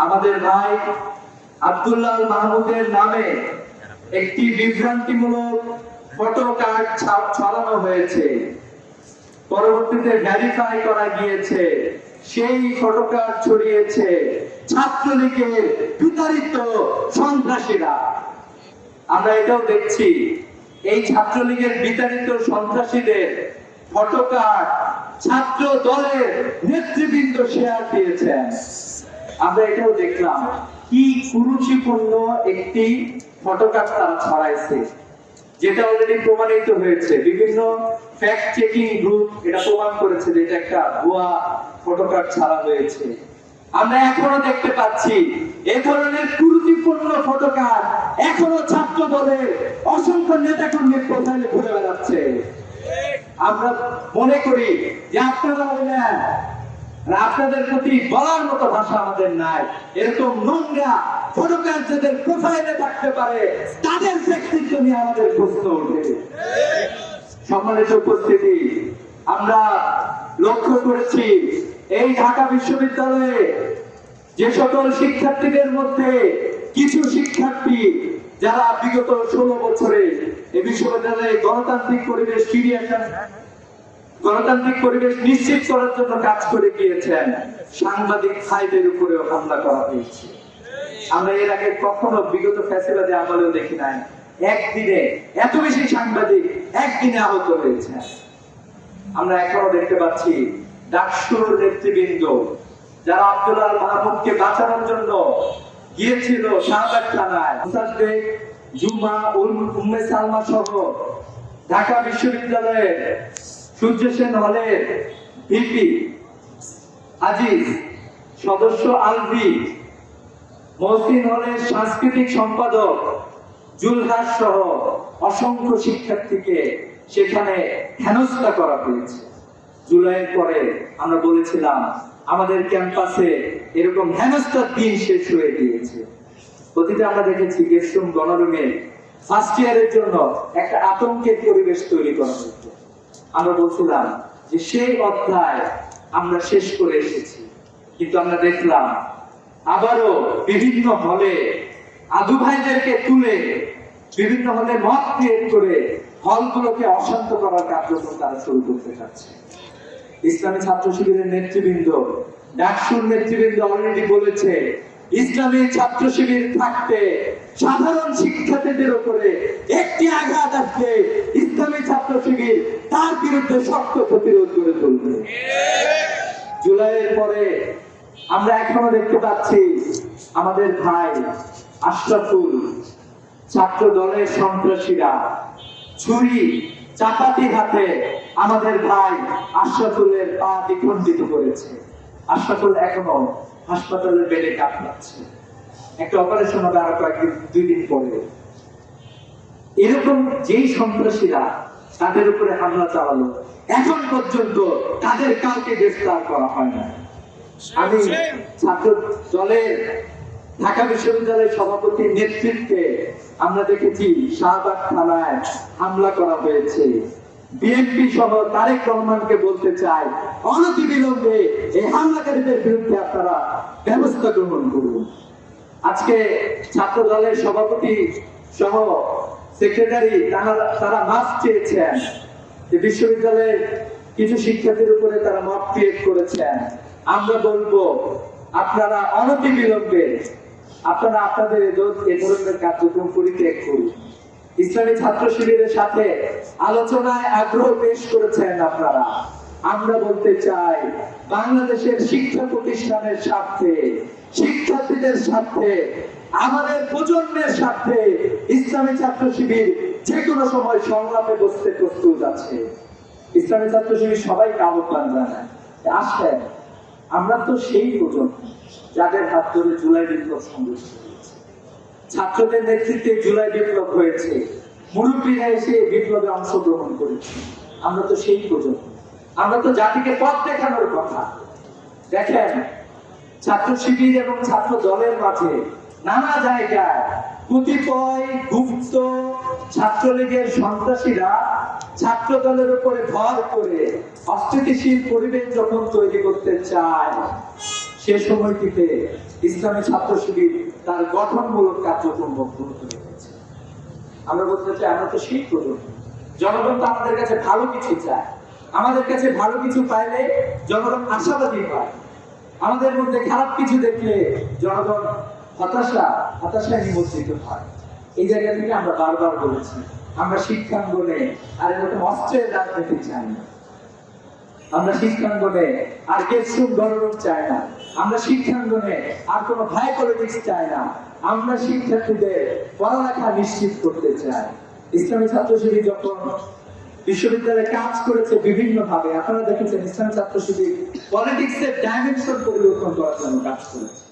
আমাদের ভাই আব্দুল্লাহ মাহমুদের নামে একটি বিভ্রান্তিমূলক ফটো কার্ড ছড়ানো হয়েছে। পরবর্তীতে ভেরিফাই করা গিয়েছে সেই ফটো কার্ড ছড়িয়েছে ছাত্রলীগের বিতাড়িত সন্ত্রাসীরা। আমরা এটাও দেখছি এই ছাত্রলীগের বিতাড়িত সন্ত্রাসীদের ফটো কার্ড ছাত্র দলের নেতৃবৃন্দ শেয়ার দিয়েছেন। আমরা এটাও দেখলাম কি কুরুচিপূর্ণ একটি ফটো কার্ড তারা ছড়াইছে, যেটা অলরেডি প্রমাণিত হয়েছে। বিভিন্ন ফ্যাক্ট চেকিং গ্রুপ এটা প্রমাণ করেছে যে এটা একটা ভুয়া ফটো কার্ড ছাড়া হয়েছে। আমরা এখনো দেখতে পাচ্ছি এই ধরনের কুরুচিপূর্ণ ফটো কার্ড এখনো ছাত্র দলের অসংখ্য নেতাকর্মীর প্রোফাইলে ঘুরে বেড়াচ্ছে। আমরা মনে করি যে আপনারা হলেন, আপনাদের প্রতি বলার মতো ভাষা আমাদের নাই। এরকম নোংরা ফটো কার্ড যাদের প্রোফাইলে থাকতে পারে তাদের ব্যক্তিত্ব নিয়ে আমাদের প্রশ্ন ওঠে। সম্মানিত উপস্থিতি, আমরা লক্ষ্য করেছি এই ঢাকা বিশ্ববিদ্যালয়ে যে সকল শিক্ষার্থীদের মধ্যে কিছু শিক্ষার্থী যারা বিগত 16 বছরে এই বিশ্ববিদ্যালয়ে গণতান্ত্রিক পরিবেশ নিশ্চিত করার জন্য কাজ করে গিয়েছেন, সাংবাদিক ভাইদের উপরেও হামলা করা হয়েছে। আমরা এর আগে কখনো বিগত ফ্যাসিবাদে আমলেও দেখি নাই একদিনে এত বেশি সাংবাদিক একদিনে আহত হয়েছে। আমরা এখনো দেখতে পাচ্ছি ডাকসুর নেতৃবৃন্দ যারা আব্দুল্লাহ মাহমুদকে বাঁচানোর জন্য গিয়েছিল শাহবাগ থানায়, জুমা উম্মে সালমা সহ ঢাকা বিশ্ববিদ্যালয়ের সূর্য সেন হলের ভিপি আজিজ, সদস্য আলভি, মহসিন হলের সাংস্কৃতিক সম্পাদক জুলহাস সহ অসংখ্য শিক্ষার্থীকে সেখানে হেনস্থা করা হয়েছে। জুলাইয়ের পরে আমরা বলেছিলাম আমাদের ক্যাম্পাসে এরকম হেনস্থার দিন শেষ হয়ে গিয়েছে। অতীতে আমরা দেখেছি গেস্টরুম গণরুমে ফার্স্ট ইয়ারের জন্য একটা আতঙ্কের পরিবেশ তৈরি করা হতো। আমরা বলছিলাম যে সেই অধ্যায় আমরা শেষ করে এসেছি, কিন্তু আমরা দেখলাম আবারও বিভিন্ন হলে আদু ভাইদেরকে তুলে বিভিন্ন হলে মত ক্রিয়েট করে হলগুলোকে অশান্ত করার কার্যক্রম তারা শুরু করতে চাচ্ছে। ইসলামী ছাত্র শিবিরের নেতৃবৃন্দ, ডাকসুর নেতৃবৃন্দ অলরেডি বলেছে ইসলামী ছাত্র শিবির থাকতে সাধারণ শিক্ষার্থীদের উপরে একটি আঘাত আসলে ইসলামী ছাত্র শিবির তার বিরুদ্ধে শক্ত প্রতিরোধ করে তুলবে। জুলাইয়ের পরে আমরা এখনো দেখতে পাচ্ছি আমাদের ভাই আশরাফুল, ছাত্র দলের সন্ত্রাসীরা ছুরি চাপাতি হাতে আমাদের ভাই আশরাফুলের পা দ্বিখণ্ডিত করেছে। আশরাফুল এখনো হাসপাতালের বেডে কাতরাচ্ছে, একটা অপারেশন হবে আরো কয়েকদিন 2 দিন পরে। এরকম যেই সন্ত্রাসীরা তাদের উপরে হামলা চালালো এখন পর্যন্ত তাদের কাউকে গ্রেফতার করা হয় না। আমি ছাত্র দলের ঢাকা বিশ্ববিদ্যালয়ের সভাপতির নেতৃত্বে আমরা দেখেছি শাহবাগ থানায় হামলা করা হয়েছে। বিএনপি সহ তারেক রহমানকে বলতে চাই অনতিবিলম্বে এই হামলাকারীদের বিরুদ্ধে আপনারা ব্যবস্থা গ্রহণ করুন। আজকে ছাত্র দলের সভাপতি সহ সেক্রেটারি তারা মাফ চেয়েছেন যে বিশ্ববিদ্যালয়ের কিছু শিক্ষার্থীর উপরে তারা মব ক্রিয়েট করেছেন। আমরা বলবো আপনারা অনতিবিলম্বে আপনারা আপনাদের এই ধরনের কার্যক্রম পরিত্যাগ করুন। ইসলামী ছাত্র শিবিরের সাথে আলোচনায় আগ্রহ পেশ করেছেন আপনারা। আমরা বলতে চাই বাংলাদেশের শিক্ষা প্রতিষ্ঠানের স্বার্থে, শিক্ষার্থীদের স্বার্থে, আমাদের প্রজন্মের স্বার্থে ইসলামী ছাত্র শিবির যে কোনো সময় সংলাপে বসতে প্রস্তুত আছে। ইসলামী ছাত্র শিবির সবাইকে আহ্বান জানায়, আসেন, আমরা তো সেই প্রজন্ম যাদের হাত ধরে জুলাই বিপ্লব সংঘটিত হয়েছে, ছাত্রদের নেতৃত্বে জুলাই বিপ্লব হয়েছে, মুরব্বীরা এসে বিপ্লবে অংশগ্রহণ করেছে। আমরা তো সেই প্রজন্ম, আমরা তো জাতিকে পথ দেখানোর কথা। দেখেন ছাত্র শিবির এবং ছাত্র দলের মাঝে নানা জায়গায় কতিপয় গুপ্ত ছাত্রলীগের সন্ত্রাসীরা ছাত্র দলের উপরে ভর করে অস্থিতিশীল পরিবেশ যখন তৈরি করতে চায় সে সময়টিতে ইসলামী ছাত্র শিবির তার গঠনমূলক কার্যক্রম বন্ধ রেখেছে। আমরা বলতে চাই, আমরা তো সেই প্রজন্ম, জনগণ তো আমাদের কাছে ভালো কিছু চায়। আমাদের কাছে ভালো কিছু পাইলে জনগণ আশাবাদী হয়, আমাদের মধ্যে খারাপ কিছু দেখলে জনগণ হতাশায় নিমজ্জিত হয়। এই জায়গা থেকে আমরা বারবার বলেছি, আমরা শিক্ষাঙ্গনে আর এরকম অস্ত্রের রাজনীতি চাই না। আমরা শিক্ষাঙ্গনে আর কেসুম গণরূপ চাই না। আমরা শিক্ষাঙ্গনে আর কোনো ভাই পলিটিক্স চাই না। আমরা শিক্ষার্থীদের পড়ালেখা নিশ্চিত করতে চাই। ইসলামী ছাত্র শিবির যখন বিশ্ববিদ্যালয়ে কাজ করেছে বিভিন্ন ভাবে, আপনারা দেখেছেন ইসলামী ছাত্র শিবির পলিটিক্সের ডাইমেনশন পরিবর্তন করার জন্য কাজ করেছে।